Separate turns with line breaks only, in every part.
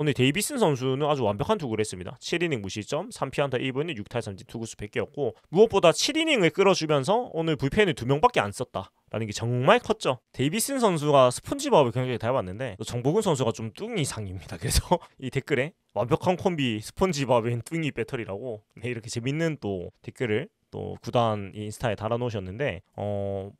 오늘 데이비슨 선수는 아주 완벽한 투구를 했습니다. 7이닝 무실점, 3피안타 1분의 6탈삼진 투구수 100개였고 무엇보다 7이닝을 끌어주면서 오늘 불펜을 2명밖에 안 썼다 라는 게 정말 컸죠. 데이비슨 선수가 스폰지밥을 굉장히 잘 봤는데 정보근 선수가 좀 뚱이상입니다. 그래서 이 댓글에 완벽한 콤비 스폰지밥엔 뚱이 배터리라고 이렇게 재밌는 또 댓글을 또 구단 인스타에 달아놓으셨는데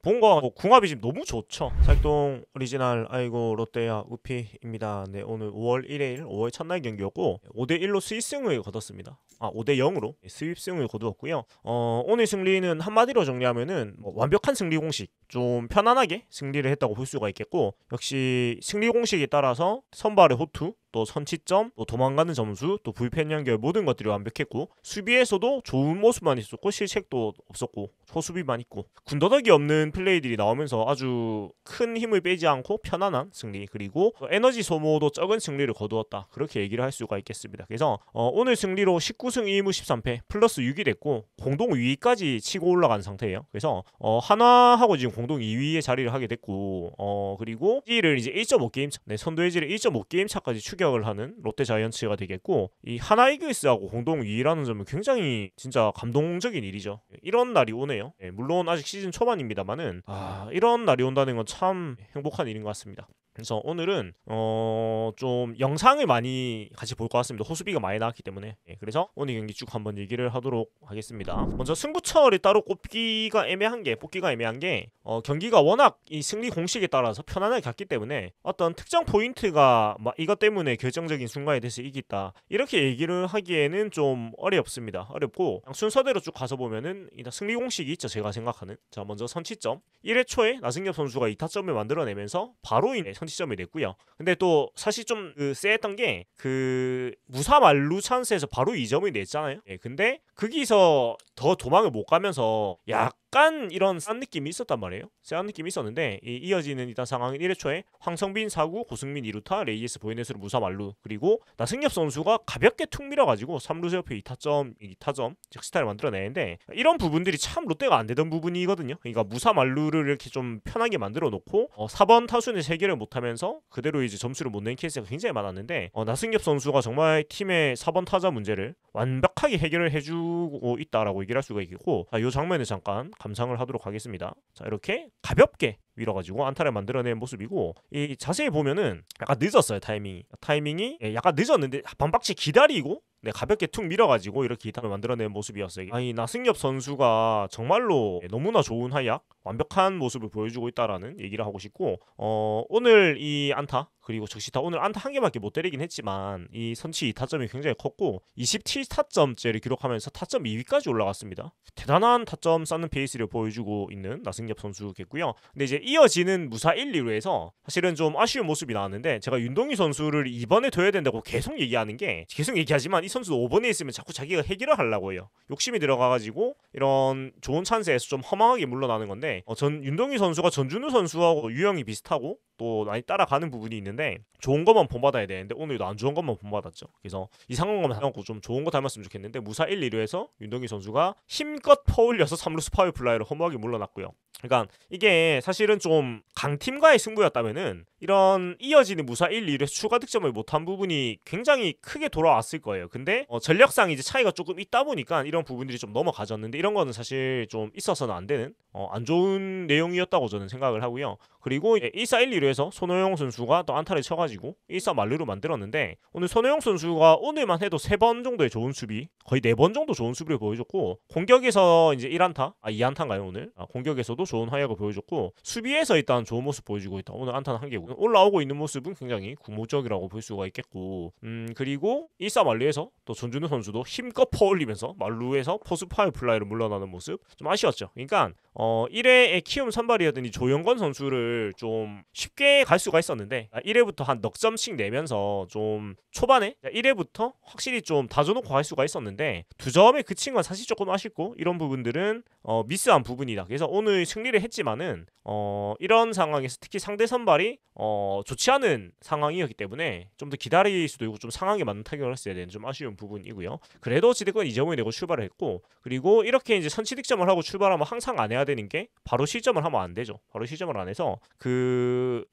본거 궁합이 지금 너무 좋죠. 살동 오리지널 아이고 롯데야 우피입니다. 네, 오늘 5월 1일 5월 첫날 경기였고 5대1로 스윗승을 거뒀습니다. 5대0으로 스윗승을 거두었고요. 오늘 승리는 한마디로 정리하면은 완벽한 승리 공식, 좀 편안하게 승리를 했다고 볼 수가 있겠고, 역시 승리 공식에 따라서 선발의 호투, 또 선취점, 또 도망가는 점수, 또 불펜 연결 모든 것들이 완벽했고, 수비에서도 좋은 모습만 있었고 실책도 없었고 초수비만 있고 군더더기 없는 플레이들이 나오면서 아주 큰 힘을 빼지 않고 편안한 승리, 그리고 에너지 소모도 적은 승리를 거두었다, 그렇게 얘기를 할 수가 있겠습니다. 그래서 오늘 승리로 19승 1무 13패 플러스 6이 됐고 공동 2위까지 치고 올라간 상태예요. 그래서 하나하고 지금 공동 2위에 자리를 하게 됐고 그리고 G를 이제 1.5게임 차, 선두 해지를 1.5게임 차까지 추격을 하는 롯데 자이언츠가 되겠고, 이 하나 이글스하고 공동 2위라는 점은 굉장히 진짜 감동적인 일이죠. 이런 날이 오네요. 물론 아직 시즌 초반입니다만은 이런 날이 온다는 건 참 행복한 일인 것 같습니다. 그래서 오늘은 좀 영상을 많이 같이 볼 것 같습니다. 호수비가 많이 나왔기 때문에. 그래서 오늘 경기 쭉 한번 얘기를 하도록 하겠습니다. 먼저 승부처를 따로 뽑기가 애매한 게 경기가 워낙 이 승리 공식에 따라서 편안하게 갔기 때문에 어떤 특정 포인트가 막 이것 때문에 결정적인 순간에 대해서 이겼다 이렇게 얘기를 하기에는 좀 어렵습니다. 어렵고 순서대로 쭉 가서 보면은 일단 승리 공식이 있죠. 제가 생각하는. 자, 먼저 선취점 1회 초에 나승엽 선수가 2타점을 만들어내면서 바로 선취점이 됐고요. 근데 또 사실 좀 쎄했던 게 무사 만루 찬스에서 바로 2점을 냈잖아요. 근데 거기서 더 도망을 못 가면서 약간 이런 싼 느낌이 있었단 말이에요. 쎄한 느낌이 있었는데 이어지는 일단 상황은 1회 초에 황성빈 4구, 고승민 2루타, 레이에스 보이넷으로 무사 만루, 그리고 나승엽 선수가 가볍게 툭 밀어가지고 3루수 옆에 2타점 적시타를 만들어내는데, 이런 부분들이 참 롯데가 안 되던 부분이거든요. 그러니까 무사 만루를 이렇게 좀 편하게 만들어 놓고 4번 타순에 3개를 못하면서 그대로 이제 점수를 못 낸 케이스가 굉장히 많았는데 나승엽 선수가 정말 팀의 4번 타자 문제를 완벽하게 해결을 해주고 있다라고 얘기를 할 수가 있겠고, 이 장면을 잠깐 감상을 하도록 하겠습니다. 자, 이렇게 가볍게 밀어가지고 안타를 만들어낸 모습이고, 이 자세히 보면은 약간 늦었어요. 타이밍이 약간 늦었는데 반박치 기다리고 가볍게 툭 밀어가지고 이렇게 이타를 만들어낸 모습이었어요. 아니, 나승엽 선수가 정말로 너무나 좋은 하약, 완벽한 모습을 보여주고 있다라는 얘기를 하고 싶고, 오늘 이 안타 그리고 적시타, 오늘 안타 한 개밖에 못 때리긴 했지만 이 선취 2타점이 굉장히 컸고 27타점째를 기록하면서 타점 2위까지 올라갔습니다. 대단한 타점 쌓는 페이스를 보여주고 있는 나승엽 선수겠고요. 근데 이제 이어지는 무사 1, 2루에서 사실은 좀 아쉬운 모습이 나왔는데, 제가 윤동희 선수를 2번에 둬야 된다고 계속 얘기하지만 이 선수도 5번에 있으면 자꾸 자기가 해결을 하려고 해요. 욕심이 들어가가지고 이런 좋은 찬스에서 좀 허망하게 물러나는 건데, 윤동희 선수가 전준우 선수하고 유형이 비슷하고 또 많이 따라가는 부분이 있는데 좋은 것만 본받아야 되는데 오늘도 안 좋은 것만 본받았죠. 그래서 이상한 것만 닮았고 좀 좋은 거 닮았으면 좋겠는데, 무사 1, 2루에서 윤동희 선수가 힘껏 퍼올려서 3루수 파울 플라이로 허무하게 물러났고요. 그러니까 이게 사실은 좀 강팀과의 승부였다면은 이런 이어지는 무사 1, 2루에서 추가 득점을 못한 부분이 굉장히 크게 돌아왔을 거예요. 근데 전력상 이제 차이가 조금 있다 보니까 이런 부분들이 좀 넘어가졌는데, 이런 거는 사실 좀 있어서는 안 되는 안 좋은 내용이었다고 저는 생각을 하고요. 그리고 1사 1, 2루에서 손호영 선수가 또 안타를 쳐가지고 1사 만루로 만들었는데, 오늘 손호영 선수가 오늘만 해도 3번 정도의 좋은 수비, 거의 4번 정도 좋은 수비를 보여줬고, 공격에서 이제 1안타, 2안타인가요 오늘? 공격에서도 좋은 활약을 보여줬고, 수비에서 일단 좋은 모습 보여주고 있다. 오늘 안타는 1개고 올라오고 있는 모습은 굉장히 궁극적이라고 볼 수가 있겠고, 그리고 1사 만루에서 또 전준우 선수도 힘껏 퍼올리면서 만루에서 포수 파울 플라이로 물러나는 모습 좀 아쉬웠죠. 그러니까 1회에 키움 선발이었던 이 조영건 선수를 좀 쉽게 갈 수가 있었는데 1회부터 한 넉 점씩 내면서 좀 초반에 1회부터 확실히 좀 다져놓고 갈 수가 있었는데 2점에 그친 건 사실 조금 아쉽고, 이런 부분들은 미스한 부분이다. 그래서 오늘 승리를 했지만은 이런 상황에서 특히 상대 선발이 좋지 않은 상황이었기 때문에 좀 더 기다릴 수도 있고 좀 상황에 맞는 타격을 했어야 되는 좀 아쉬운 부분이고요. 그래도 어찌됐건 2점을 내고 출발을 했고, 그리고 이렇게 이제 선취 득점을 하고 출발하면 항상 안 해야 해야 되는 게 바로 실점을 하면 안 되죠. 바로 실점을 안 해서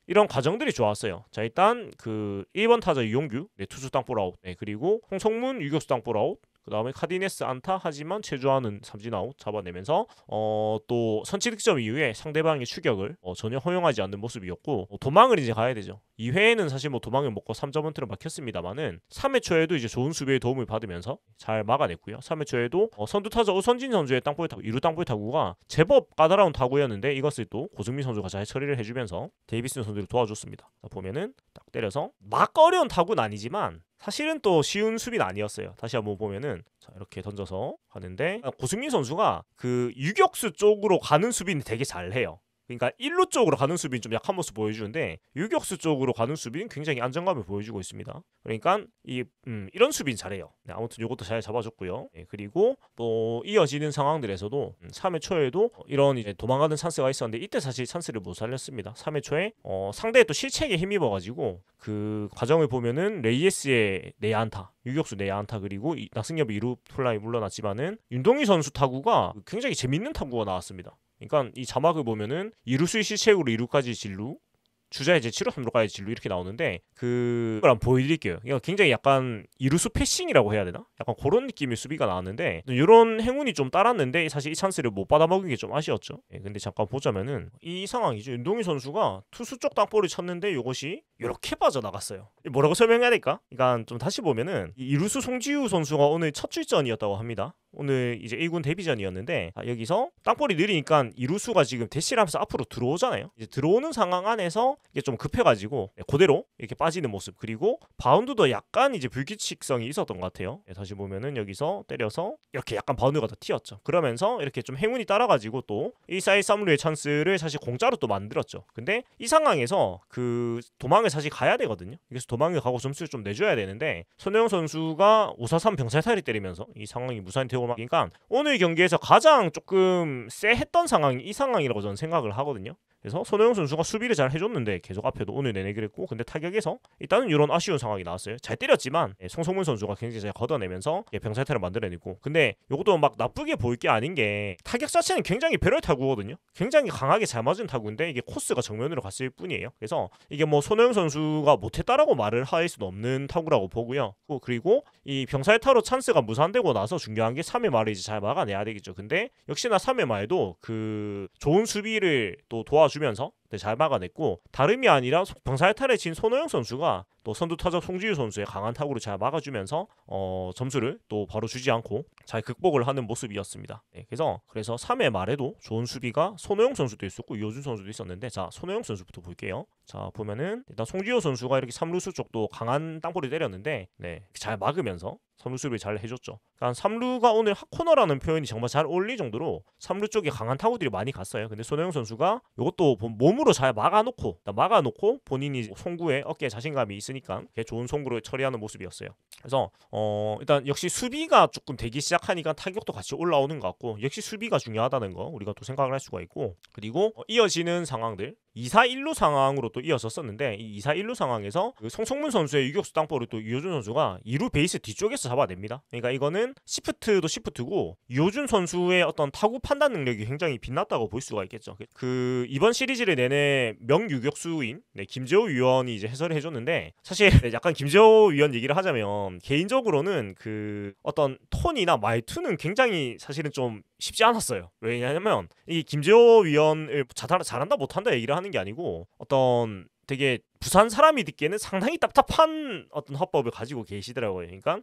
이런 과정들이 좋았어요. 자, 일단 1번 타자 유용규 투수 땅볼 아웃. 그리고 홍성문 유격수 땅볼 아웃. 그 다음에 카디네스 안타 하지만 체주하는 삼진 아웃 잡아내면서 또 선취 득점 이후에 상대방의 추격을 전혀 허용하지 않는 모습이었고 도망을 이제 가야 되죠. 2회에는 사실 뭐 도망을 먹고 3점원트를 막혔습니다만은 3회 초에도 이제 좋은 수비의 도움을 받으면서 잘 막아냈고요. 3회 초에도 선두 타자 오선진 선수의 땅볼 타구, 2루 땅볼 타구가 제법 까다로운 타구였는데 이것을 또 고승민 선수가 잘 처리를 해주면서 데이비슨 선수를 도와줬습니다. 보면은 딱 때려서 막 어려운 타구는 아니지만 사실은 또 쉬운 수비는 아니었어요. 다시 한번 보면은 자, 이렇게 던져서 가는데 고승민 선수가 유격수 쪽으로 가는 수비는 되게 잘해요. 그러니까 1루 쪽으로 가는 수비는 좀 약한 모습 보여주는데 유격수 쪽으로 가는 수비는 굉장히 안정감을 보여주고 있습니다. 그러니까 이런 수비는 잘해요. 아무튼 이것도 잘 잡아줬고요. 그리고 또 이어지는 상황들에서도 3회 초에도 이런 이제 도망가는 찬스가 있었는데 이때 사실 찬스를 못 살렸습니다. 3회 초에 상대의 또 실책에 힘입어가지고 그 과정을 보면은 레이에스의 내야안타, 유격수 내야안타 그리고 나승엽의 2루 플라이 물러났지만은 윤동희 선수 타구가 굉장히 재밌는 타구가 나왔습니다. 그러니까 이 자막을 보면은 2루수의 실책으로 2루까지 진루, 주자의 제 7루 3루까지 진루 이렇게 나오는데 그걸 한번 보여드릴게요. 그러니까 굉장히 약간 2루수 패싱이라고 해야 되나? 약간 그런 느낌의 수비가 나왔는데 이런 행운이 좀 따랐는데 사실 이 찬스를 못 받아먹은 게 좀 아쉬웠죠. 근데 잠깐 보자면은 이 상황이죠. 윤동희 선수가 투수 쪽 땅볼을 쳤는데 이것이 이렇게 빠져나갔어요. 뭐라고 설명해야 될까? 그러니까 좀 다시 보면은 2루수 송지우 선수가 오늘 첫 출전이었다고 합니다. 오늘 이제 1군 데뷔전이었는데 여기서 땅볼이 느리니까 2루수가 지금 대시를 하면서 앞으로 들어오잖아요. 이제 들어오는 상황 안에서 이게 좀 급해가지고 그대로 이렇게 빠지는 모습 그리고 바운드도 약간 이제 불규칙성이 있었던 것 같아요. 다시 보면은 여기서 때려서 이렇게 약간 바운드가 더 튀었죠. 그러면서 이렇게 좀 행운이 따라가지고 또 1-4-1 3루의 찬스를 사실 공짜로 또 만들었죠. 근데 이 상황에서 도망을 사실 가야 되거든요. 그래서 도망을 가고 점수를 좀 내줘야 되는데 손혜영 선수가 5-4-3 병살타를 때리면서 이 상황이 무사히 되고 그러니까 오늘 경기에서 가장 조금 쎄했던 상황이 이 상황이라고 저는 생각을 하거든요. 그래서 손호영 선수가 수비를 잘 해줬는데 계속 앞에도 오늘 내내 그랬고 근데 타격에서 일단은 이런 아쉬운 상황이 나왔어요. 잘 때렸지만 송성문 선수가 굉장히 잘 걷어내면서 병살타를 만들어내고 근데 이것도 막 나쁘게 보일 게 아닌 게 타격 자체는 굉장히 배럴 타구거든요. 굉장히 강하게 잘 맞은 타구인데 이게 코스가 정면으로 갔을 뿐이에요. 그래서 이게 뭐 손호영 선수가 못했다라고 말을 할 수는 없는 타구라고 보고요. 그리고 이 병살타로 찬스가 무산되고 나서 중요한 게 3회 말을 이제 잘 막아내야 되겠죠. 근데 역시나 3회 말도 좋은 수비를 또 도와주면서 잘 막아냈고 다름이 아니라 병살타를 친 손호영 선수가 또 선두타자 송지유 선수의 강한 타구를 잘 막아주면서 점수를 또 바로 주지 않고 잘 극복을 하는 모습이었습니다. 그래서 3회 말에도 좋은 수비가 손호영 선수도 있었고 이호준 선수도 있었는데 자 손호영 선수부터 볼게요. 자 보면은 일단 송지유 선수가 이렇게 3루수 쪽도 강한 땅볼을 때렸는데 잘 막으면서 3루 수비를 잘 해줬죠. 그러니까 3루가 오늘 핫코너라는 표현이 정말 잘 어울릴 정도로 3루 쪽에 강한 타구들이 많이 갔어요. 근데 손호영 선수가 이것도 몸으로 잘 막아놓고 본인이 송구에 어깨에 자신감이 있으니까 좋은 송구를 처리하는 모습이었어요. 그래서 일단 역시 수비가 조금 되기 시작하니까 타격도 같이 올라오는 것 같고 역시 수비가 중요하다는 거 우리가 또 생각을 할 수가 있고 그리고 이어지는 상황들 2-4-1루 상황으로 또 이어졌었는데 이 2-4-1루 상황에서 송성문 선수의 유격수 땅볼을 또 이호준 선수가 2루 베이스 뒤쪽에서 잡아냅니다. 그러니까 이거는 시프트도 시프트고 이호준 선수의 어떤 타구 판단 능력이 굉장히 빛났다고 볼 수가 있겠죠. 이번 시리즈를 내내 명유격수인 김재호 위원이 이제 해설을 해줬는데 사실 약간 김재호 위원 얘기를 하자면 개인적으로는 어떤 톤이나 말투는 굉장히 사실은 좀 쉽지 않았어요. 왜냐하면 이 김재호 위원을 잘한다 못한다 얘기를 하는 게 아니고 어떤 되게 부산 사람이 듣기에는 상당히 답답한 어떤 화법을 가지고 계시더라고요. 그러니까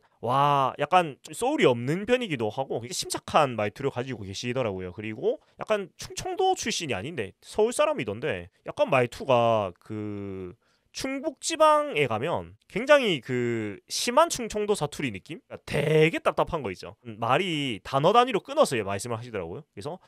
약간 소울이 없는 편이기도 하고 심착한 말투를 가지고 계시더라고요. 그리고 약간 충청도 출신이 아닌데 서울 사람이던데 약간 말투가 충북지방에 가면 굉장히 심한 충청도 사투리 느낌? 되게 답답한 거 있죠. 말이 단어 단위로 끊어서 말씀을 하시더라고요. 그래서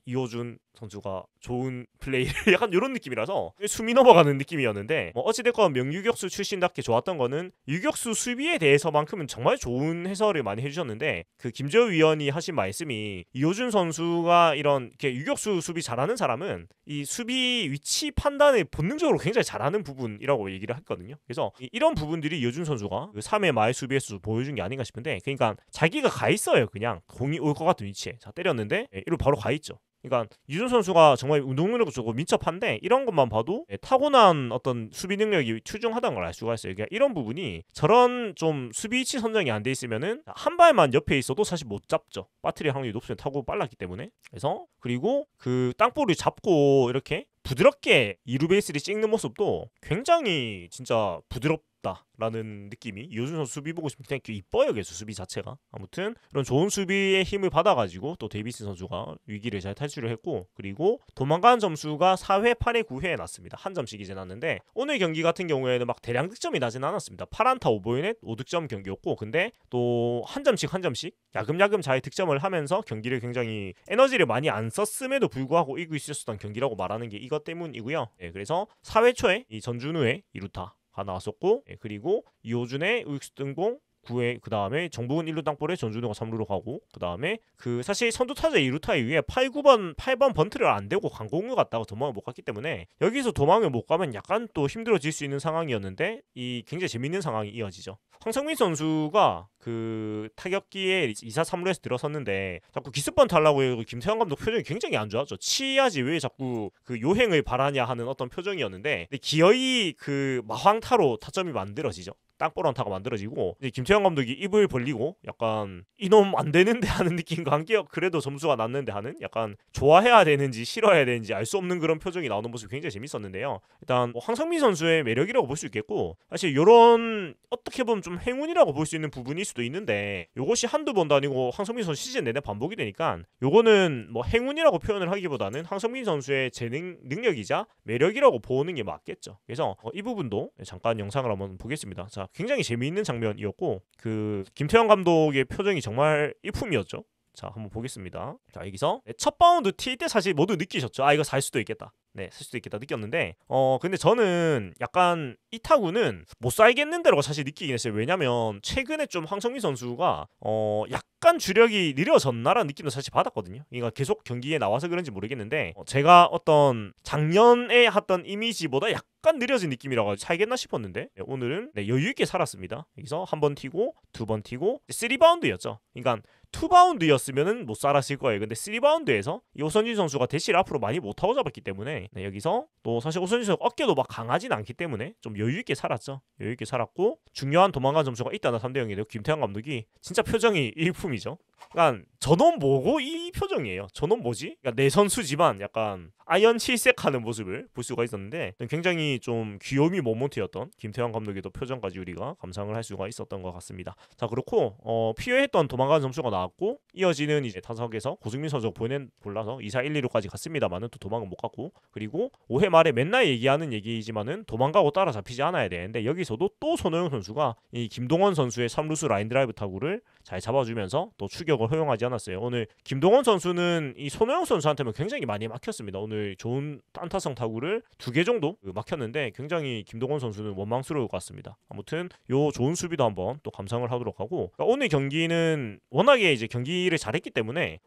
이호준 선수가 좋은 플레이를 약간 이런 느낌이라서 숨이 넘어가는 느낌이었는데 어찌됐건 명유격수 출신답게 좋았던 거는 유격수 수비에 대해서만큼은 정말 좋은 해설을 많이 해주셨는데 김재호 위원이 하신 말씀이 이호준 선수가 이런 유격수 수비 잘하는 사람은 이 수비 위치 판단을 본능적으로 굉장히 잘하는 부분이라고 얘기를 했거든요. 그래서 이런 부분들이 이호준 선수가 3회 말 수비에서 보여준 게 아닌가 싶은데 그러니까 자기가 가 있어요. 그냥 공이 올 것 같은 위치에 자 때렸는데 1루 바로 가 있죠. 그러니까 유준 선수가 정말 운동 능력도 좋고 민첩한데 이런 것만 봐도 타고난 어떤 수비 능력이 출중하다는 걸 알 수가 있어요. 그러니까 이런 부분이 저런 좀 수비 위치 선정이 안 돼 있으면은 한 발만 옆에 있어도 사실 못 잡죠. 빠뜨릴 확률이 높으면 타고 빨랐기 때문에. 그래서 그리고 그 땅볼을 잡고 이렇게 부드럽게 이루 베이스를 찍는 모습도 굉장히 진짜 부드럽다라는 느낌이, 이호준 선수 수비 보고 싶을 때 이뻐요. 계속 수비 자체가. 아무튼 이런 좋은 수비의 힘을 받아가지고 또 데이비스 선수가 위기를 잘 탈출을 했고, 그리고 도망가는 점수가 4회, 8회, 9회에 났습니다. 한 점씩 이제 났는데 오늘 경기 같은 경우에는 막 대량 득점이 나진 않았습니다. 8안타 5볼넷 5득점 경기였고, 근데 또 한 점씩 야금야금 잘 득점을 하면서 경기를 굉장히 에너지를 많이 안 썼음에도 불구하고 이기고 있었던 경기라고 말하는 게 이것 때문이고요. 그래서 4회 초에 이 전준우의 2루타가 나왔었고, 그리고 이호준의 우익수 등공 9회, 그 다음에 정북은 1루 땅볼에 전준우가 3루로 가고, 그 다음에 그 사실 선두 타자 2루타 이후에 8번 번트를 안 대고 강공을 갔다가 도망을 못 갔기 때문에 여기서 도망을 못 가면 약간 또 힘들어질 수 있는 상황이었는데 이 굉장히 재밌는 상황이 이어지죠. 황성민 선수가 그 타격기에 2사 3루에서 들어섰는데 자꾸 기습번트 하려고 해서 김태형 감독 표정이 굉장히 안 좋았죠. 치야지 왜 자꾸 그 요행을 바라냐 하는 어떤 표정이었는데, 기어이 그 마황타로 타점이 만들어지죠. 땅볼 안타가 만들어지고, 이제 김태형 감독이 입을 벌리고 약간 이놈 안 되는데 하는 느낌과 함께 그래도 점수가 났는데 하는, 약간 좋아해야 되는지 싫어해야 되는지 알 수 없는 그런 표정이 나오는 모습이 굉장히 재밌었는데요. 일단 황성민 선수의 매력이라고 볼 수 있겠고, 사실 이런 어떻게 보면 좀 행운이라고 볼 수 있는 부분일 수도 있는데, 요것이 한두 번도 아니고 황성민 선수 시즌 내내 반복이 되니까 요거는 뭐 행운이라고 표현을 하기보다는 황성민 선수의 재능 능력이자 매력이라고 보는 게 맞겠죠. 그래서 이 부분도 잠깐 영상을 한번 보겠습니다. 자, 굉장히 재미있는 장면이었고, 그 김태형 감독의 표정이 정말 일품이었죠. 자, 한번 보겠습니다. 자, 여기서 첫 바운드 튈 때 사실 모두 느끼셨죠? 아, 이거 살 수도 있겠다. 네, 살 수도 있겠다 느꼈는데, 근데 저는 약간 이 타구는 못 살겠는데라고 사실 느끼긴 했어요. 왜냐면 최근에 좀 황성민 선수가 약간 주력이 느려졌나라는 느낌도 사실 받았거든요. 그러니까 계속 경기에 나와서 그런지 모르겠는데, 제가 어떤 작년에 했던 이미지보다 약간 느려진 느낌이라고 살겠나 싶었는데, 오늘은 여유 있게 살았습니다. 여기서 한 번 튀고 두 번 튀고 3바운드였죠. 그러니까 2바운드였으면은 못 살았을 거예요. 근데 3바운드에서 이 오선진 선수가 대시를 앞으로 많이 못하고 잡았기 때문에, 여기서 또 사실 오선진 선수 어깨도 막 강하진 않기 때문에 좀 여유있게 살았죠. 여유있게 살았고, 중요한 도망간 점수가 있다나 3대0이네요. 김태형 감독이 진짜 표정이 일품이죠. 그러니까 저놈 뭐고 이 표정이에요. 저놈 뭐지? 그러니까 내 선수지만 약간 아이언 7색하는 모습을 볼 수가 있었는데, 굉장히 좀 귀요미 모먼트였던 김태형 감독의 또 표정까지 우리가 감상을 할 수가 있었던 것 같습니다. 자, 그렇고 피해했던 도망가는 점수가 나왔고, 이어지는 이제 타석에서 고승민 선수가 볼라서 2사 1, 2루까지 갔습니다만은 또 도망은 못 갔고, 그리고 5회 말에 맨날 얘기하는 얘기지만은 도망가고 따라잡히지 않아야 되는데, 여기서도 또 손호영 선수가 이 김동원 선수의 3루수 라인 드라이브 타구를 잘 잡아주면서 또 추격을 허용하지 않았어요. 오늘 김동원 선수는 이 손호영 선수한테는 굉장히 많이 막혔습니다. 오늘 좋은 안타성 타구를 2개 정도 막혔는데 굉장히 김동원 선수는 원망스러울 것 같습니다. 아무튼 요 좋은 수비도 한번 또 감상을 하도록 하고, 그러니까 오늘 경기는 워낙에 이제 경기를 잘했기 때문에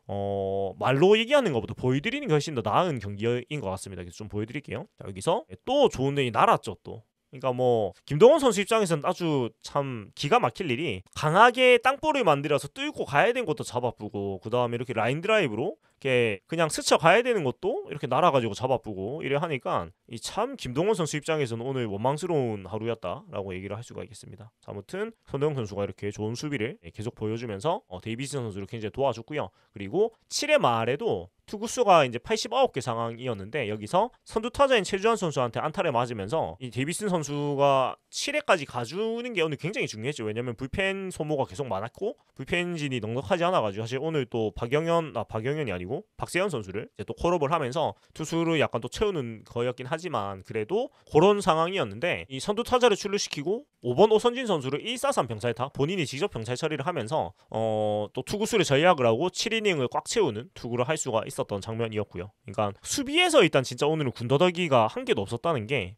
말로 얘기하는 것보다 보여드리는 게 훨씬 더 나은 경기인 것 같습니다. 그래서 좀 보여드릴게요. 자, 여기서 또 좋은 데이 날았죠 또. 그러니까 뭐 김동원 선수 입장에서는 아주 참 기가 막힐 일이, 강하게 땅볼을 만들어서 뚫고 가야 되는 것도 잡아쁘고, 그 다음에 이렇게 라인 드라이브로 이렇게 그냥 스쳐 가야 되는 것도 이렇게 날아가지고 잡아쁘고 이래 하니까 이 참 김동원 선수 입장에서는 오늘 원망스러운 하루였다라고 얘기를 할 수가 있겠습니다. 자, 아무튼 손호영 선수가 이렇게 좋은 수비를 계속 보여주면서 데이비스 선수를 굉장히 도와줬고요. 그리고 7회 말에도 투구수가 이제 89개 상황이었는데, 여기서 선두 타자인 최주환 선수한테 안타를 맞으면서 이 데이비슨 선수가 7회까지 가주는 게 오늘 굉장히 중요했죠. 왜냐면 불펜 소모가 계속 많았고 불펜진이 넉넉하지 않아가지고, 사실 오늘 또 박영현이 아니고 박세현 선수를 이제 또 콜업을 하면서 투수를 약간 또 채우는 거였긴 하지만, 그래도 그런 상황이었는데 이 선두 타자를 출루시키고 5번 오선진 선수를 1-4-3 병살타, 본인이 직접 병살 처리를 하면서 또 투구수를 전략을 하고 7이닝을 꽉 채우는 투구를 할 수가 있었던 장면이었고요. 그러니까 수비에서 일단 진짜 오늘은 군더더기가 한 개도 없었다는 게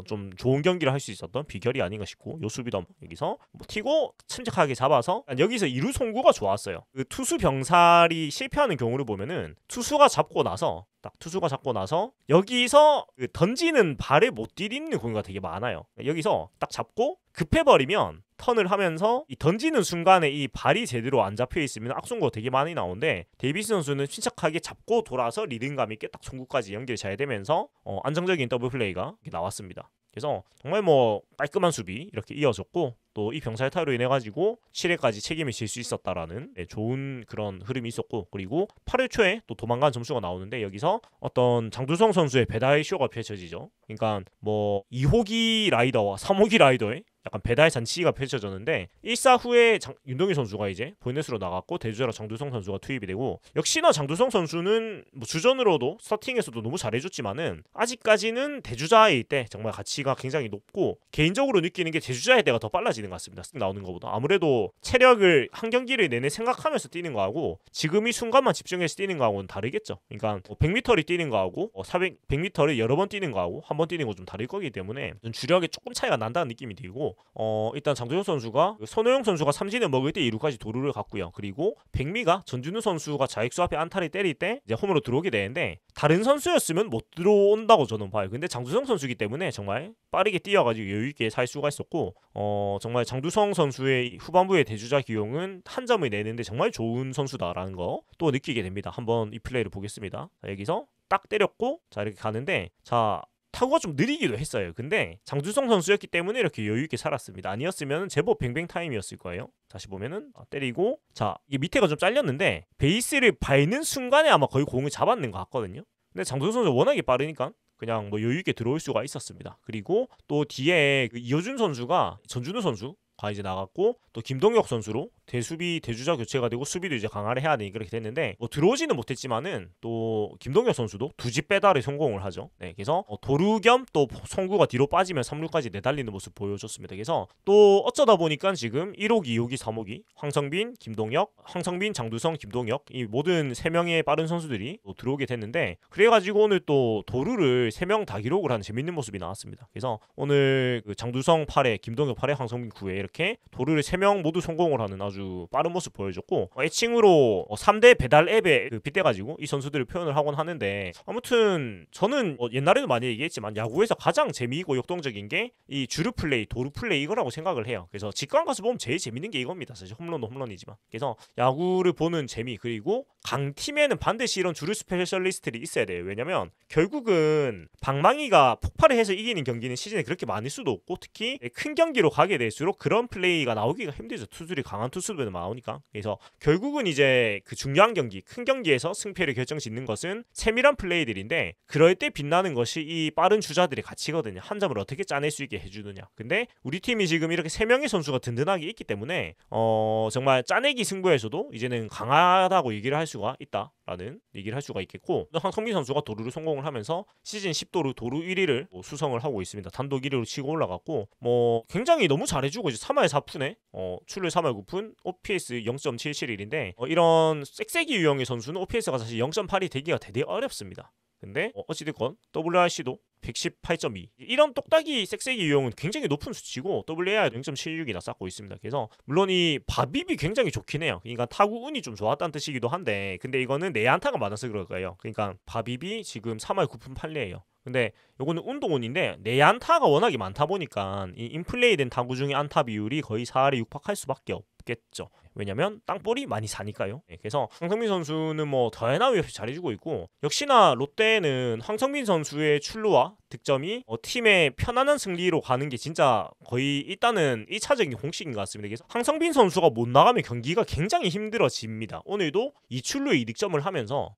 좀 좋은 경기를 할 수 있었던 비결이 아닌가 싶고, 요 수비도 여기서 튀고 침착하게 잡아서, 여기서 2루 송구가 좋았어요. 그 투수 병살이 실패하는 경우를 보면은 투수가 잡고 나서 여기서 던지는 발을 못 디디는 공유가 되게 많아요. 여기서 딱 잡고 급해버리면 턴을 하면서 이 던지는 순간에 이 발이 제대로 안 잡혀 있으면 악순구가 되게 많이 나오는데 데이비스 선수는 침착하게 잡고 돌아서 리듬감 있게 딱 송구까지 연결이 잘 되면서 안정적인 더블 플레이가 나왔습니다. 그래서 정말 뭐 깔끔한 수비 이렇게 이어졌고 또 이 병살타로 인해 가지고 7회까지 책임을 질 수 있었다라는 좋은 그런 흐름이 있었고 그리고 8회 초에 또 도망간 점수가 나오는데 여기서 어떤 장두성 선수의 배달 쇼가 펼쳐지죠. 그러니까 뭐 2호기 라이더와 3호기 라이더의 약간 배달 잔치가 펼쳐졌는데 1사 후에 윤동희 선수가 이제 본넷으로 나갔고 대주자로 장두성 선수가 투입이 되고 역시나 장두성 선수는 뭐 주전으로도 스타팅에서도 너무 잘해줬지만은 아직까지는 대주자일 때 정말 가치가 굉장히 높고 개인적으로 느끼는 게 대주자일 때가 더 빨라지는 것 같습니다. 나오는 것보다 아무래도 체력을 한 경기를 내내 생각하면서 뛰는 거하고 지금 이 순간만 집중해서 뛰는 거하고는 다르겠죠. 그러니까 100m를 뛰는 거하고 100m를 여러 번 뛰는 거하고 한 번 뛰는 거 좀 다를 거기 때문에 주력에 조금 차이가 난다는 느낌이 들고 일단 장도영 선수가 손호영 선수가 삼진을 먹을 때 2루까지 도루를 갔고요. 그리고 백미가 전준우 선수가 좌익수 앞에 안타를 때릴 때 이제 홈으로 들어오게 되는데 다른 선수였으면 못 들어온다고 저는 봐요. 근데 장두성 선수이기 때문에 정말 빠르게 뛰어가지고 여유있게 살 수가 있었고 정말 장두성 선수의 후반부의 대주자 기용은 한 점을 내는데 정말 좋은 선수다라는 거 또 느끼게 됩니다. 한번 이 플레이를 보겠습니다. 자, 여기서 딱 때렸고 자 이렇게 가는데 자 타구가 좀 느리기도 했어요. 근데 장두성 선수였기 때문에 이렇게 여유있게 살았습니다. 아니었으면 제법 뱅뱅 타임이었을 거예요. 다시 보면은 때리고 자 이게 밑에가 좀 잘렸는데 베이스를 밟는 순간에 아마 거의 공을 잡았는 것 같거든요. 근데 장두성 선수 워낙에 빠르니까 그냥 뭐 여유있게 들어올 수가 있었습니다. 그리고 또 뒤에 그 이호준 선수가 전준우 선수가 이제 나갔고 또 김동혁 선수로 대수비 대주자 교체가 되고 수비도 이제 강화를 해야 되니까 그렇게 됐는데 들어오지는 못했지만은 또 김동혁 선수도 두집 배달에 성공을 하죠. 네, 그래서 도루 겸 또 송구가 뒤로 빠지면 3루까지 내달리는 모습 보여줬습니다. 그래서 또 어쩌다 보니까 지금 1호기, 2호기, 3호기 황성빈, 김동혁, 황성빈, 장두성, 김동혁 이 모든 3명의 빠른 선수들이 또 들어오게 됐는데 그래가지고 오늘 또 도루를 3명 다 기록을 하는 재밌는 모습이 나왔습니다. 그래서 오늘 그 장두성 8회, 김동혁 8회, 황성빈 9회 이렇게 도루를 3명 모두 성공을 하는 아주 빠른 모습 보여줬고 애칭으로 3대 배달 앱에 빗대가지고 이 선수들을 표현을 하곤 하는데 아무튼 저는 옛날에도 많이 얘기했지만 야구에서 가장 재미있고 역동적인 게 이 주루 플레이, 도루 플레이 이거라고 생각을 해요. 그래서 직관 가서 보면 제일 재밌는 게 이겁니다. 사실 홈런도 홈런이지만 그래서 야구를 보는 재미 그리고 강팀에는 반드시 이런 주루 스페셜리스트들이 있어야 돼요. 왜냐면 결국은 방망이가 폭발을 해서 이기는 경기는 시즌에 그렇게 많을 수도 없고 특히 큰 경기로 가게 될수록 그런 플레이가 나오기가 힘들죠. 투수들이 강한 투수들이 나오니까. 그래서 결국은 이제 그 중요한 경기, 큰 경기에서 승패를 결정짓는 것은 세밀한 플레이들인데 그럴 때 빛나는 것이 이 빠른 주자들의 가치거든요. 한 점을 어떻게 짜낼 수 있게 해주느냐. 근데 우리 팀이 지금 이렇게 3명의 선수가 든든하게 있기 때문에 정말 짜내기 승부에서도 이제는 강하다고 얘기를 할 수가 있다라는 얘기를 할 수가 있겠고 황성민 선수가 도루를 성공을 하면서 시즌 10도루 도루 1위를 수성을 하고 있습니다. 단독 1위로 치고 올라갔고 뭐 굉장히 너무 잘해주고 이제 3할 4푼에 출루 3할 9푼 OPS 0.771인데 이런 쌕쌕이 유형의 선수는 OPS가 사실 0.8이 되기가 되게 어렵습니다. 근데 어찌됐건 WRC도 118.2 이런 똑딱이 쌕쌕이 유형은 굉장히 높은 수치고 WAR도 0.76이나 쌓고 있습니다. 그래서 물론 이 바빕이 굉장히 좋긴 해요. 그러니까 타구 운이 좀 좋았다는 뜻이기도 한데 근데 이거는 내안타가 많아서 그럴 거예요. 그러니까 바빕이 지금 3할 9푼 8리예요. 근데 요거는 운동운인데 내안타가 워낙에 많다 보니까 이 인플레이 된 타구 중에 안타 비율이 거의 4할에 육박할 수밖에 없겠죠. 왜냐면 땅볼이 많이 사니까요. 그래서 황성민 선수는 뭐 더해나 위없이 잘해주고 있고 역시나 롯데는 황성민 선수의 출루와 득점이 팀의 편안한 승리로 가는 게 진짜 거의 일단은 1차적인 공식인 것 같습니다. 그래서 황성빈 선수가 못 나가면 경기가 굉장히 힘들어집니다. 오늘도 2출루에 2득점을 하면서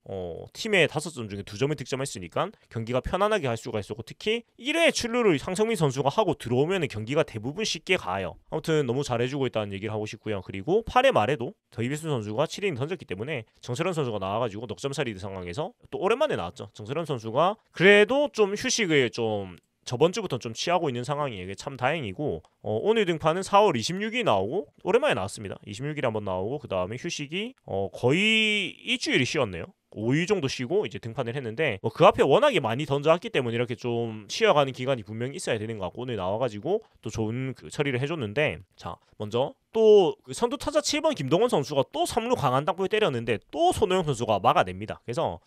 팀의 5점 중에 2점을 득점했으니까 경기가 편안하게 할 수가 있었고 특히 1회 출루를 황성민 선수가 하고 들어오면 경기가 대부분 쉽게 가요. 아무튼 너무 잘해주고 있다는 얘기를 하고 싶고요. 그리고 8회 말에도 데이비스 선수가 7이닝 던졌기 때문에 정철현 선수가 나와가지고 넉점차 리드 상황에서 또 오랜만에 나왔죠. 정철현 선수가 그래도 좀 휴식을 좀 저번 주부터 좀 취하고 있는 상황이에요. 이게 참 다행이고 오늘 등판은 4월 26일 나오고 오랜만에 나왔습니다. 26일에 한번 나오고 그 다음에 휴식이 거의 일주일이 쉬었네요. 5일 정도 쉬고 이제 등판을 했는데 그 앞에 워낙에 많이 던져왔기 때문에 이렇게 좀 쉬어가는 기간이 분명히 있어야 되는 것 같고 오늘 나와가지고 또 좋은 그 처리를 해줬는데 자 먼저 또그 선두 타자 7번 김동원 선수가 또 3루 강한 땅볼 때렸는데 또 손호영 선수가 막아냅니다. 그래서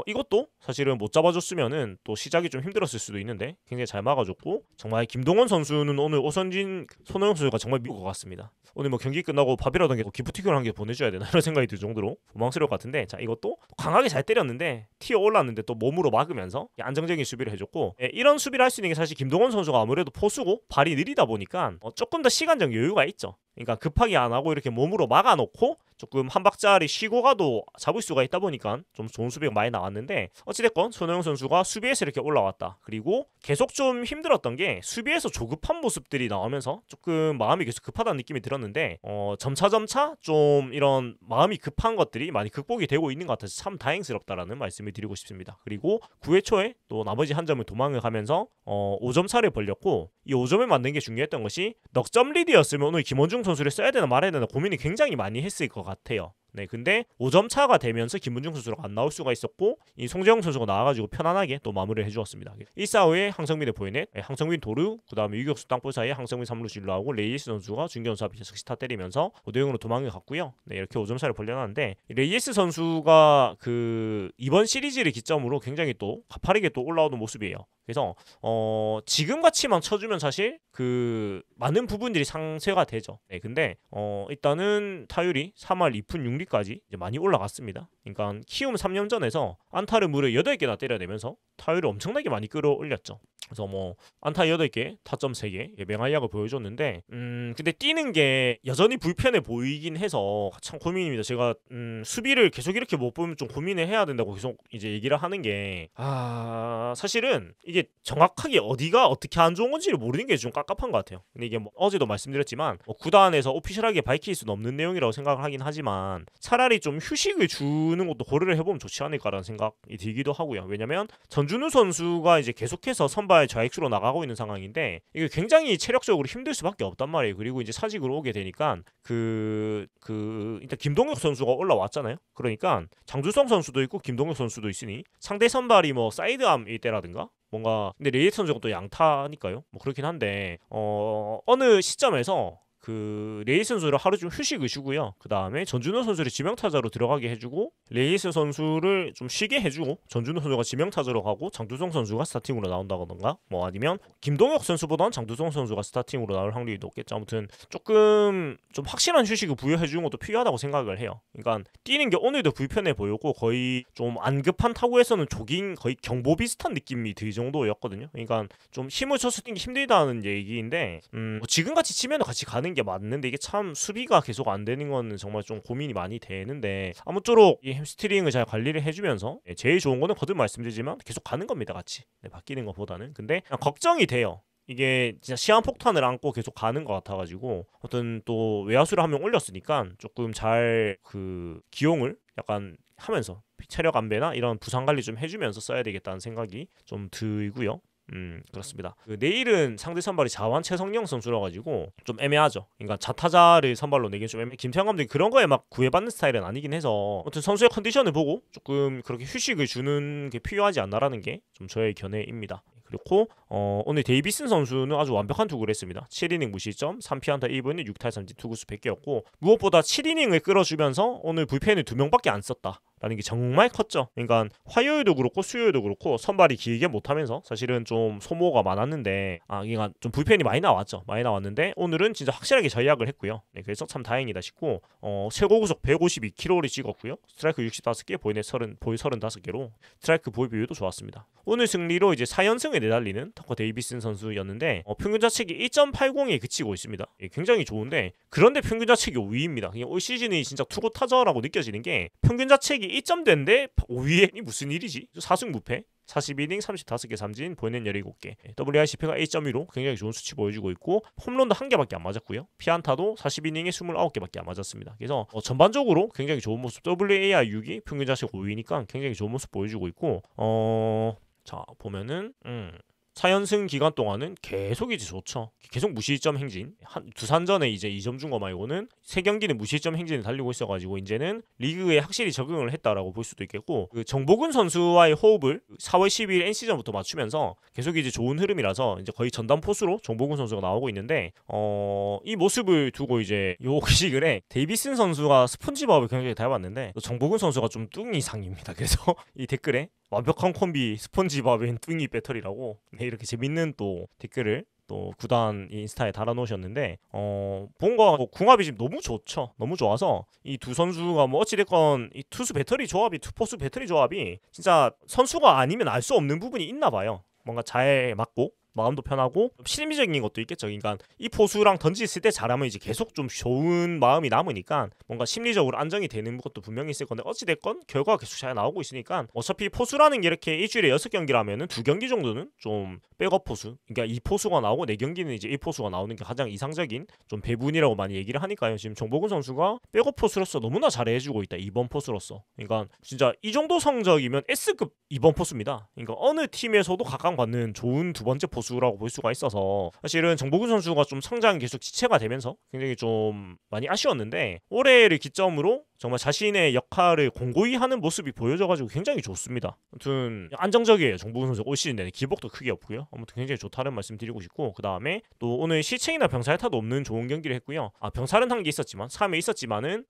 이것도 사실은 못 잡아줬으면은 또 시작이 좀 힘들었을 수도 있는데 굉장히 잘 막아줬고, 정말 김동원 선수는 오늘 오선진 손호영 선수가 정말 미국 것 같습니다. 오늘 뭐 경기 끝나고 밥이라던 게 기프티콘 한 개 보내줘야 되나 이런 생각이 들 정도로 원망스러울 것 같은데, 자 이것도 강하게 잘 때렸는데 튀어 올랐는데 또 몸으로 막으면서 안정적인 수비를 해줬고, 이런 수비를 할 수 있는 게 사실 김동원 선수가 아무래도 포수고 발이 느리다 보니까 조금 더 시간적 여유가 있죠. 그러니까 급하게 안 하고 이렇게 몸으로 막아놓고 조금 한 박자리 쉬고 가도 잡을 수가 있다 보니까 좀 좋은 수비가 많이 나왔는데, 어찌됐건 손호영 선수가 수비에서 이렇게 올라왔다. 그리고 계속 좀 힘들었던 게 수비에서 조급한 모습들이 나오면서 조금 마음이 계속 급하다는 느낌이 들었는데, 점차 좀 이런 마음이 급한 것들이 많이 극복이 되고 있는 것 같아서 참 다행스럽다라는 말씀을 드리고 싶습니다. 그리고 9회 초에 또 나머지 한 점을 도망을 가면서 5점 차를 벌렸고, 이 5점을 만든 게 중요했던 것이 넉점 리드였으면 오늘 김원중 선수를 써야 되나 말아야 되나 고민이 굉장히 많이 했을 것 같아요. 네, 근데 5점 차가 되면서 김문중 선수가 안 나올 수가 있었고, 이 송재영 선수가 나와가지고 편안하게 또 마무리를 해주었습니다. 1사후에 항성빈의 보이넷, 항성빈 도루, 그 다음에 유격수 땅볼 사이에 항성빈 3루 진루하고 레이스 선수가 중견수 앞에 스타 때리면서 5대0으로 도망을 갔고요. 네, 이렇게 5점 차를 벌려놨는데, 레이스 선수가 그 이번 시리즈를 기점으로 굉장히 또 가파르게 또 올라오는 모습이에요. 그래서 지금같이만 쳐주면 사실 그 많은 부분들이 상쇄가 되죠. 네, 근데 일단은 타율이 3할 2푼 6리까지 이제 많이 올라갔습니다. 그러니까 키움 3년전에서 안타를 무려 8개나 때려내면서 타율을 엄청나게 많이 끌어올렸죠. 그래서 뭐 안타 8개, 타점 3개, 맹활약을 보여줬는데, 근데 뛰는 게 여전히 불편해 보이긴 해서 참 고민입니다. 제가 수비를 계속 이렇게 못 보면 좀 고민을 해야 된다고 계속 이제 얘기를 하는 게, 사실은 이게 정확하게 어디가 어떻게 안 좋은 건지를 모르는 게 좀 깝깝한 것 같아요. 근데 이게 뭐 어제도 말씀드렸지만 구단에서 오피셜하게 밝힐 수는 없는 내용이라고 생각을 하긴 하지만, 차라리 좀 휴식을 주는 것도 고려를 해보면 좋지 않을까라는 생각이 들기도 하고요. 왜냐면 전준우 선수가 이제 계속해서 선발 좌익수로 나가고 있는 상황인데, 이게 굉장히 체력적으로 힘들 수밖에 없단 말이에요. 그리고 이제 사직으로 오게 되니까 일단 김동혁 선수가 올라왔잖아요. 그러니까 장주성 선수도 있고 김동혁 선수도 있으니 상대 선발이 뭐 사이드암일 때라든가 뭔가, 근데 레이트 선수가 또 양타니까요. 뭐 그렇긴 한데 어느 시점에서 그 레이스 선수를 하루 좀 휴식을 주고요. 그 다음에 전준호 선수를 지명타자로 들어가게 해주고, 레이스 선수를 좀 쉬게 해주고, 전준호 선수가 지명타자로 가고 장두성 선수가 스타팅으로 나온다던가, 뭐 아니면 김동혁 선수보다는 장두성 선수가 스타팅으로 나올 확률이 높겠죠. 아무튼 조금 좀 확실한 휴식을 부여해주는 것도 필요하다고 생각을 해요. 그러니까 뛰는 게 오늘도 불편해 보였고, 거의 좀 안 급한 타구에서는 조깅, 거의 경보 비슷한 느낌이 들 정도였거든요. 그러니까 좀 힘을 줘서 뛰기 힘들다는 얘기인데, 뭐 지금같이 치면 같이 가는 게 맞는데, 이게 참 수비가 계속 안 되는 거는 정말 좀 고민이 많이 되는데, 아무쪼록 이 햄스트링을 잘 관리를 해주면서, 제일 좋은 거는 거듭 말씀드리지만 계속 가는 겁니다. 같이 바뀌는 것보다는. 근데 걱정이 돼요. 이게 진짜 시한폭탄을 안고 계속 가는 것 같아가지고, 어떤 또 외야수를 한 명 올렸으니까 조금 잘 그 기용을 약간 하면서 체력 안배나 이런 부상 관리 좀 해주면서 써야 되겠다는 생각이 좀 들고요. 그렇습니다. 내일은 상대 선발이 자완 최성령 선수라 가지고 좀 애매하죠. 그러니까 자타자를 선발로 내긴 좀 애매. 김태형 감독이 그런 거에 막 구애받는 스타일은 아니긴 해서, 아무튼 선수의 컨디션을 보고 조금 그렇게 휴식을 주는 게 필요하지 않나라는 게 좀 저의 견해입니다. 그렇고 오늘 데이비슨 선수는 아주 완벽한 투구를 했습니다. 7이닝 무실점, 3피안타 1분의 6탈삼진, 투구수 100개였고, 무엇보다 7이닝을 끌어주면서 오늘 불펜을 2명밖에 안 썼다 라는 게 정말 컸죠. 그러니까 화요일도 그렇고 수요일도 그렇고 선발이 길게 못하면서 사실은 좀 소모가 많았는데, 그러니까 좀 불펜이 많이 나왔죠. 많이 나왔는데 오늘은 진짜 확실하게 전략을 했고요. 네, 그래서 참 다행이다 싶고, 최고 구속 152km를 찍었고요. 스트라이크 65개, 보이 35개로 스트라이크 보이 비율도 좋았습니다. 오늘 승리로 이제 4연승에 내달리는 터커 데이비슨 선수였는데, 평균 자책이 1.80에 그치고 있습니다. 굉장히 좋은데, 그런데 평균 자책이 5위입니다. 올 시즌이 진짜 투구 타자라고 느껴지는 게, 평균 자책이 1점대인데 5위에 무슨 일이지? 4승 무패, 42이닝 35개 삼진, 보이는 17개, WRCP가 1.15 굉장히 좋은 수치 보여주고 있고, 홈런도 1개밖에 안 맞았고요. 피안타도 42이닝에 29개밖에 안 맞았습니다. 그래서 전반적으로 굉장히 좋은 모습, WAR 6이 평균 자책 5위니까 굉장히 좋은 모습 보여주고 있고, 자 보면은 4연승 기간 동안은 계속 이제 좋죠. 계속 무실점 행진. 두산전에 이제 2점 준 거 말고는 3경기는 무실점 행진을 달리고 있어가지고 이제는 리그에 확실히 적응을 했다라고 볼 수도 있겠고, 그 정보근 선수와의 호흡을 4월 12일 NC전부터 맞추면서 계속 이제 좋은 흐름이라서 이제 거의 전담 포수로 정보근 선수가 나오고 있는데, 이 모습을 두고 이제 요 시글에 데이비슨 선수가 스폰지밥을 굉장히 닮았는데 정보근 선수가 좀 뚱이상입니다. 그래서 이 댓글에 완벽한 콤비 스폰지밥엔 뚱이 배터리라고 이렇게 재밌는 또 댓글을 또 구단 인스타에 달아놓으셨는데, 뭔가 뭐 궁합이 지금 너무 좋죠. 너무 좋아서 이 두 선수가 뭐 어찌됐건 이 투수 배터리 조합이, 투포수 배터리 조합이 진짜 선수가 아니면 알 수 없는 부분이 있나 봐요. 뭔가 잘 맞고 마음도 편하고 심리적인 것도 있겠죠. 그러니까 이 포수랑 던졌을 때 잘하면 이제 계속 좀 좋은 마음이 남으니까 뭔가 심리적으로 안정이 되는 것도 분명히 있을 건데, 어찌됐건 결과가 계속 잘 나오고 있으니까 어차피 포수라는 게 이렇게 일주일에 6경기라면은 2경기 정도는 좀 백업 포수, 그러니까 2포수가 나오고 4경기는 이제 1포수가 나오는 게 가장 이상적인 좀 배분이라고 많이 얘기를 하니까요. 지금 정보근 선수가 백업 포수로서 너무나 잘해주고 있다. 2번 포수로서. 그러니까 진짜 이 정도 성적이면 S급 2번 포수입니다. 그러니까 어느 팀에서도 각광받는 좋은 두 번째 포수라고 볼 수가 있어서, 사실은 정보근 선수가 좀 성장이 계속 지체가 되면서 굉장히 좀 많이 아쉬웠는데, 올해를 기점으로 정말 자신의 역할을 공고히 하는 모습이 보여져가지고 굉장히 좋습니다. 아무튼 안정적이에요. 정보근 선수 올 시즌 내내 기복도 크게 없고요. 아무튼 굉장히 좋다는 말씀 드리고 싶고, 그 다음에 또 오늘 실책이나 병살타도 없는 좋은 경기를 했고요. 병살은 한 게 있었지만 3회 있었지만은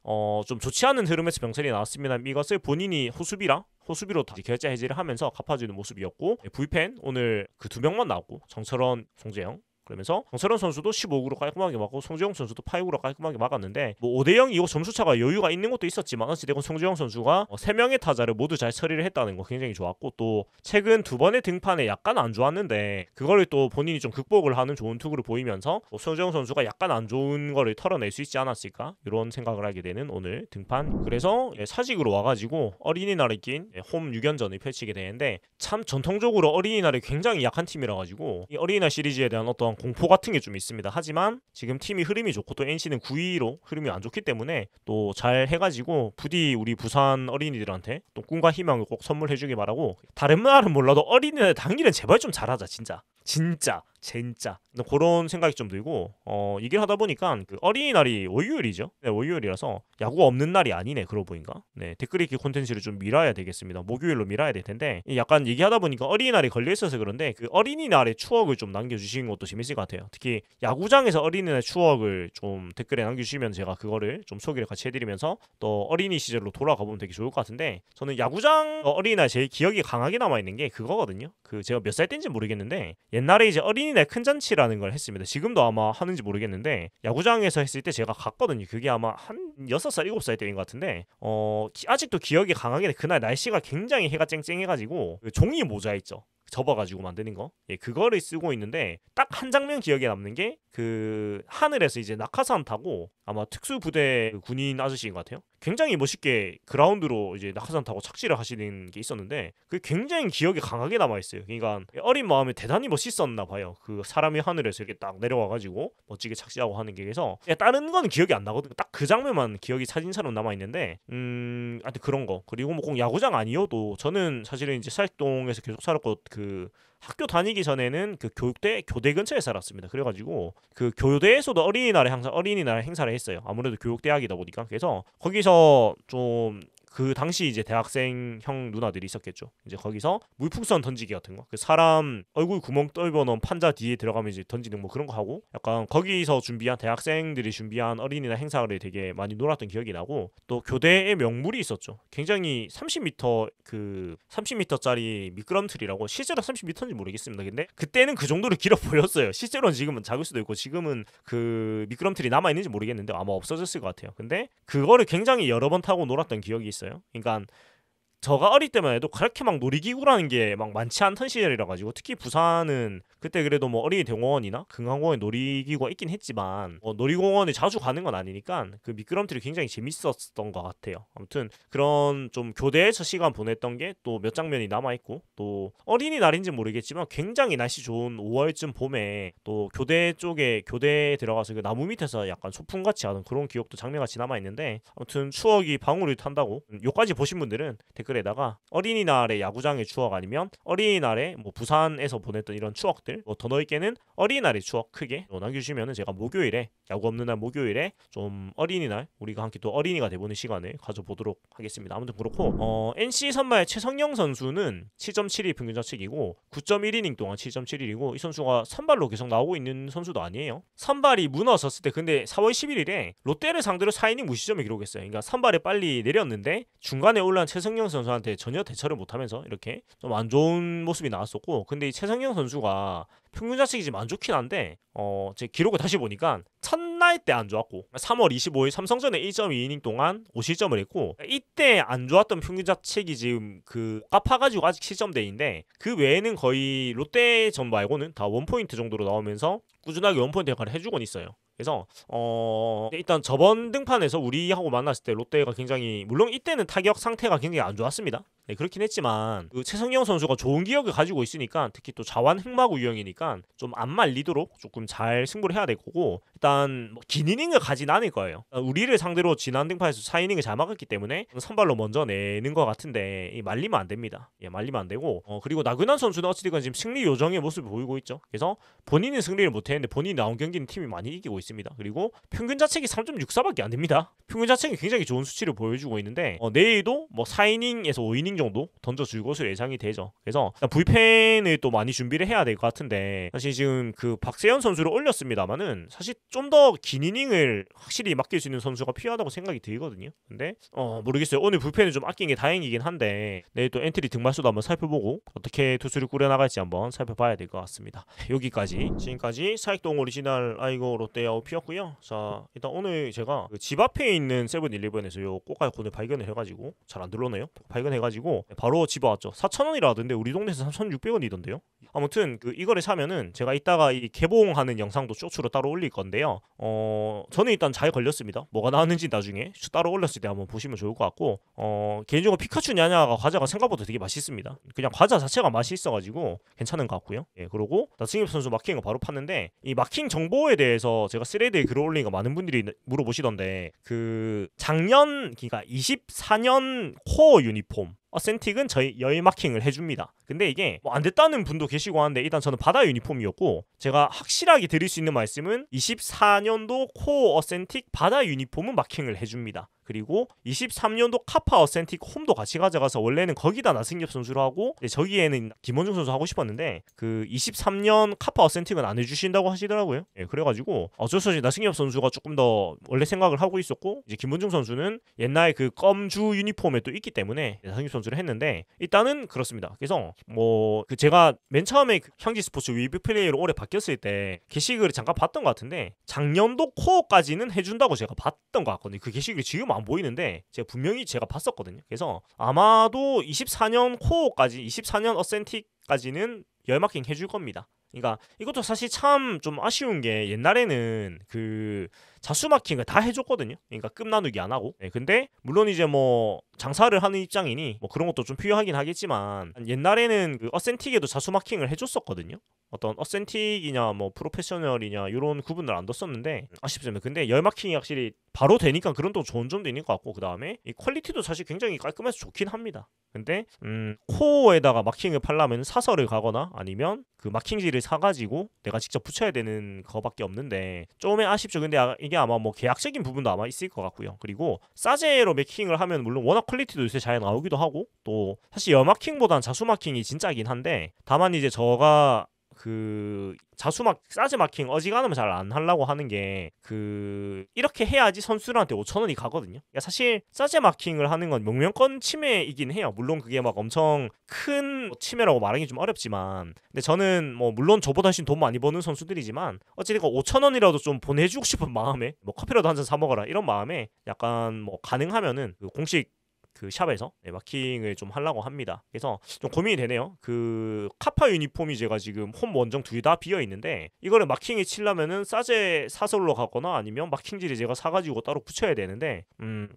좀 좋지 않은 흐름에서 병살이 나왔습니다. 이것을 본인이 호수비로 다시 결자 해지를 하면서 갚아주는 모습이었고, 불펜 오늘 그 2명만 나왔고, 정철원, 송재영, 그러면서 정철원 선수도 15구로 깔끔하게 막고 송재영 선수도 8구로 깔끔하게 막았는데, 뭐 5대0 이거 점수차가 여유가 있는 것도 있었지만 어찌되건 송재영 선수가 3명의 타자를 모두 잘 처리를 했다는 거 굉장히 좋았고, 또 최근 2번의 등판에 약간 안 좋았는데 그거를 또 본인이 좀 극복을 하는 좋은 투구를 보이면서 송재영 선수가 약간 안 좋은 거를 털어낼 수 있지 않았을까, 이런 생각을 하게 되는 오늘 등판. 그래서 사직으로 와가지고 어린이날에 낀 홈 6연전을 펼치게 되는데, 참 전통적으로 어린이날이 굉장히 약한 팀이라 가지고 이 어린이날 시리즈에 대한 어떤 공포 같은 게 좀 있습니다. 하지만 지금 팀이 흐름이 좋고 또 NC는 9위로 흐름이 안 좋기 때문에 또 잘 해가지고 부디 우리 부산 어린이들한테 또 꿈과 희망을 꼭 선물해주길 바라고, 다른 말은 몰라도 어린이날 당일은 제발 좀 잘하자. 진짜 그런 생각이 좀 들고, 얘기를 하다 보니까 그 어린이날이 월요일이죠. 네, 월요일이라서 야구가 없는 날이 아니네, 그러고 보니까. 네, 댓글 읽기 콘텐츠를 좀 밀어야 되겠습니다. 목요일로 밀어야 될 텐데, 약간 얘기하다 보니까 어린이날이 걸려 있어서 그런데 그 어린이날의 추억을 좀 남겨주시는 것도 재밌을 것 같아요. 특히 야구장에서 어린이날 추억을 좀 댓글에 남겨주시면 제가 그거를 좀 소개를 같이 해드리면서 또 어린이 시절로 돌아가 보면 되게 좋을 것 같은데, 저는 야구장 어린이날 제일 기억이 강하게 남아있는 게 그거거든요. 그 제가 몇 살 때인지 모르겠는데 옛날에 이제 어린이날 큰 잔치라는 걸 했습니다. 지금도 아마 하는지 모르겠는데 야구장에서 했을 때 제가 갔거든요. 그게 아마 한 6살 7살 때인 것 같은데, 아직도 기억이 강하게 그날 날씨가 굉장히 해가 쨍쨍해가지고 그 종이 모자 있죠, 접어가지고 만드는 거, 그거를 쓰고 있는데 딱 한 장면 기억에 남는 게 그 하늘에서 이제 낙하산 타고, 아마 특수부대 군인 아저씨인 것 같아요. 굉장히 멋있게 그라운드로 이제 낙하산 타고 착지를 하시는 게 있었는데, 그게 굉장히 기억에 강하게 남아있어요. 그러니까 어린 마음에 대단히 멋있었나 봐요. 그 사람이 하늘에서 이렇게 딱 내려와가지고 멋지게 착지하고 하는 게. 그래서 다른 거는 기억이 안 나거든요. 딱 그 장면만 기억이 사진처럼 남아있는데, 하여튼 그런 거. 그리고 뭐 꼭 야구장 아니어도 저는 사실은 이제 사익동에서 계속 살았고, 그 학교 다니기 전에는 그 교대 근처에 살았습니다. 그래가지고 그 교대에서도 어린이날에 항상 어린이날 행사를 했어요. 아무래도 교육대학이다 보니까. 그래서 거기서 좀 그 당시 이제 대학생형 누나들이 있었겠죠. 이제 거기서 물풍선 던지기 같은 거, 그 사람 얼굴 구멍 뚫어 놓은 판자 뒤에 들어가면 이제 던지는 뭐 그런 거 하고, 약간 거기서 준비한 대학생들이 준비한 어린이날 행사를 되게 많이 놀았던 기억이 나고, 또 교대에 명물이 있었죠. 굉장히 30m짜리 미끄럼틀이라고, 실제로 30m인지 모르겠습니다. 근데 그때는 그 정도로 길어 보였어요. 실제로는 지금은 작을 수도 있고, 지금은 그 미끄럼틀이 남아 있는지 모르겠는데 아마 없어졌을 것 같아요. 근데 그거를 굉장히 여러 번 타고 놀았던 기억이 있어요. 그러니까 저가 어릴 때만 해도 그렇게 막 놀이기구라는 게 막 많지 않던 시절이라 가지고, 특히 부산은 그때 그래도 뭐 어린이 대공원이나 금강공원 놀이기구가 있긴 했지만 놀이공원에 자주 가는 건 아니니까 그 미끄럼틀이 굉장히 재밌었던 것 같아요. 아무튼 그런 좀 교대에서 시간 보냈던 게 또 몇 장면이 남아있고, 또 어린이날인지 모르겠지만 굉장히 날씨 좋은 5월쯤 봄에 또 교대 쪽에 교대에 들어가서 그 나무 밑에서 약간 소풍같이 하는 그런 기억도 장면같이 남아있는데, 아무튼 추억이 방울을 탄다고, 요까지 보신 분들은 댓글 댓글에다가 어린이날의 야구장의 추억 아니면 어린이날에 뭐 부산에서 보냈던 이런 추억들, 뭐 더 넓게는 어린이날의 추억 크게 남겨주시면은 제가 목요일에 야구 없는 날 목요일에 좀 어린이날 우리가 함께 또 어린이가 돼보는 시간을 가져보도록 하겠습니다. 아무튼 그렇고 NC 선발 최성영 선수는 7.72 평균 자책이고 9.1이닝 동안 7.71이고 이 선수가 선발로 계속 나오고 있는 선수도 아니에요. 선발이 무너졌을 때 근데 4월 11일에 롯데를 상대로 4이닝 무실점을 기록했어요. 그러니까 선발에 빨리 내렸는데 중간에 올라온 최성영 선수한테 전혀 대처를 못하면서 이렇게 좀 안 좋은 모습이 나왔었고, 근데 이 최성영 선수가 평균 자책이 지금 안 좋긴 한데 제 기록을 다시 보니까 첫날 때 안 좋았고 3월 25일 삼성전에 1.2이닝 동안 5실점을 했고, 이때 안 좋았던 평균 자책이 지금 갚아가지고 아직 실점대인데 그 외에는 거의 롯데전 말고는 다 원포인트 정도로 나오면서 꾸준하게 원포인트 역할을 해주곤 있어요. 그래서 일단 저번 등판에서 우리하고 만났을 때 롯데가 굉장히, 물론 이때는 타격 상태가 굉장히 안 좋았습니다. 네, 그렇긴 했지만 최성영 선수가 좋은 기억을 가지고 있으니까, 특히 또 자완 흑마구 유형이니까 좀 안 말리도록 조금 잘 승부를 해야 될 거고, 일단 긴 이닝을 가진 않을 거예요. 우리를 상대로 지난 등판에서 4이닝을 잘 막았기 때문에 선발로 먼저 내는 것 같은데 말리면 안 됩니다. 말리면 안 되고 그리고 나균환 선수는 어찌됐건 지금 승리 요정의 모습을 보이고 있죠. 그래서 본인은 승리를 못했는데 본인이 나온 경기는 팀이 많이 이기고 있습니다. 그리고 평균 자책이 3.64밖에 안 됩니다. 평균 자책이 굉장히 좋은 수치를 보여주고 있는데 내일도 4이닝에서 5이닝 정도 던져줄 것으로 예상이 되죠. 그래서 불펜을 또 많이 준비를 해야 될 것 같은데, 사실 지금 박세현 선수를 올렸습니다만은 사실 좀 더 긴 이닝을 확실히 맡길 수 있는 선수가 필요하다고 생각이 들거든요. 근데 모르겠어요. 오늘 불펜을 좀 아낀 게 다행이긴 한데 내일 또 엔트리 등말수도 한번 살펴보고 어떻게 투수를 꾸려나갈지 한번 살펴봐야 될 것 같습니다. 여기까지, 지금까지 사익동 오리지널 아이고 롯데야구 피었고요. 자, 일단 오늘 제가 집 앞에 있는 세븐일레븐에서 요 꽃갈콘을 발견을 해가지고, 잘 안 들러네요. 발견해가지고 바로 집어왔죠. 4,000원이라 하던데 우리 동네에서 3,600원이던데요. 아무튼 이거를 사면은 제가 이따가 이 개봉하는 영상도 쇼츠로 따로 올릴 건데요. 저는 일단 잘 걸렸습니다. 뭐가 나왔는지 나중에 따로 올렸을 때 한번 보시면 좋을 것 같고, 개인적으로 피카츄 냐냐가 과자가 생각보다 되게 맛있습니다. 그냥 과자 자체가 맛이 있어가지고 괜찮은 것 같고요. 그리고 나승엽 선수 마킹 거 바로 팠는데, 이 마킹 정보에 대해서 제가 스레드에 글을 올리니까 많은 분들이 물어보시던데, 작년, 그러니까 24년 코어 유니폼 어센틱은 저희 열 마킹을 해줍니다. 근데 이게 안 됐다는 분도 계시고 하는데, 일단 저는 바다 유니폼이었고, 제가 확실하게 드릴 수 있는 말씀은 24년도 코어 어센틱 바다 유니폼은 마킹을 해줍니다. 그리고 23년도 카파 어센틱 홈도 같이 가져가서, 원래는 거기다 나승엽 선수로 하고 저기에는 김원중 선수 하고 싶었는데 23년 카파 어센틱은 안 해주신다고 하시더라고요. 그래가지고 어쩔 수 없이 나승엽 선수가 조금 더 원래 생각을 하고 있었고, 이제 김원중 선수는 옛날 껌주 유니폼에 또 있기 때문에 나승엽 선수를 했는데, 일단은 그렇습니다. 그래서 제가 맨 처음에 향지 스포츠 위브 플레이로 올해 바뀌었을 때 게시글을 잠깐 봤던 것 같은데, 작년도 코어까지는 해준다고 제가 봤던 것 같거든요. 그 게시글이 지금 안 보이는데 분명히 제가 봤었거든요. 그래서 아마도 24년 코어까지, 24년 어센틱까지는 열마킹 해줄 겁니다. 그러니까 이것도 사실 참 좀 아쉬운 게, 옛날에는 자수 마킹을 다 해줬거든요. 그러니까 급 나누기 안 하고. 근데 물론 이제 장사를 하는 입장이니 그런 것도 좀 필요하긴 하겠지만, 옛날에는 어센틱에도 자수 마킹을 해줬었거든요. 어떤 어센틱이냐 프로페셔널이냐 이런 구분을 안 뒀었는데 아쉽습니다. 근데 열 마킹이 확실히 바로 되니까 그런 또 좋은 점도 있는 것 같고, 그 다음에 이 퀄리티도 사실 굉장히 깔끔해서 좋긴 합니다. 근데 코어에다가 마킹을 팔려면 사설을 가거나 아니면 마킹지를 사가지고 내가 직접 붙여야 되는 거밖에 없는데 조금의 아쉽죠. 근데 이게 아마 계약적인 부분도 아마 있을 것 같고요. 그리고 싸제로 마킹을 하면 물론 워낙 퀄리티도 요새 잘 나오기도 하고, 또 사실 여마킹보단 자수 마킹이 진짜긴 한데, 다만 이제 저가 싸제 마킹 어지간하면 잘 안 하려고 하는 게, 이렇게 해야지 선수들한테 5,000원이 가거든요. 그러니까 사실 싸제 마킹을 하는 건 명명권 침해이긴 해요. 물론 그게 엄청 큰 침해라고 말하기 좀 어렵지만, 근데 저는 물론 저보다 훨씬 돈 많이 버는 선수들이지만 어쨌든 5,000원이라도 좀 보내주고 싶은 마음에, 커피라도 한 잔 사 먹어라 이런 마음에 약간 가능하면은 공식 샵에서 마킹을 좀 하려고 합니다. 그래서 좀 고민이 되네요. 카파 유니폼이 제가 지금 홈 원정 둘 다 비어 있는데, 이거를 마킹을 치려면은 싸제 사설로 가거나 아니면 마킹지를 제가 사가지고 따로 붙여야 되는데,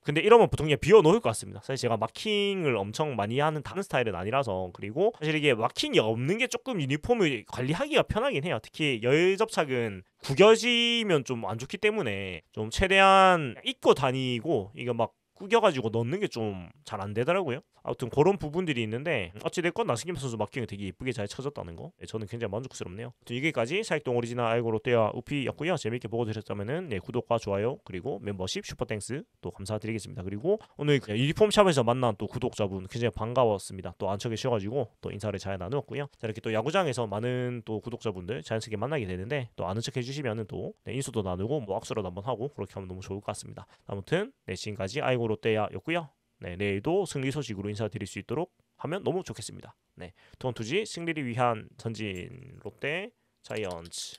근데 이러면 보통 그냥 비워 놓을 것 같습니다. 사실 제가 마킹을 엄청 많이 하는 다른 스타일은 아니라서. 그리고 사실 이게 마킹이 없는 게 조금 유니폼을 관리하기가 편하긴 해요. 특히 열 접착은 구겨지면 좀 안 좋기 때문에 좀 최대한 입고 다니고, 이거 구겨가지고 넣는 게 좀 잘 안 되더라고요. 아무튼 그런 부분들이 있는데 어찌됐건 나승김 선수 마킹이 되게 예쁘게 잘 쳐졌다는 거 저는 굉장히 만족스럽네요. 여기까지 사익동 오리지널 아이고 롯데와 우피였고요. 재밌게 보고 드셨다면은 네, 구독과 좋아요 그리고 멤버십 슈퍼땡스 또 감사드리겠습니다. 그리고 오늘 유니폼 샵에서 만난 또 구독자분 굉장히 반가웠습니다. 또 안쳐 계셔가지고 또 인사를 잘 나누었고요. 자, 이렇게 또 야구장에서 많은 또 구독자분들 자연스럽게 만나게 되는데 또 아는 척 해주시면은 또 네, 인수도 나누고 뭐 악수라도 한번 하고 그렇게 하면 너무 좋을 것 같습니다. 아무튼 네, 지금까지 아이고 롯데야였고요. 네, 내일도 승리 소식으로 인사드릴 수 있도록 하면 너무 좋겠습니다. 네, 투원투지 승리를 위한 전진 롯데 자이언츠.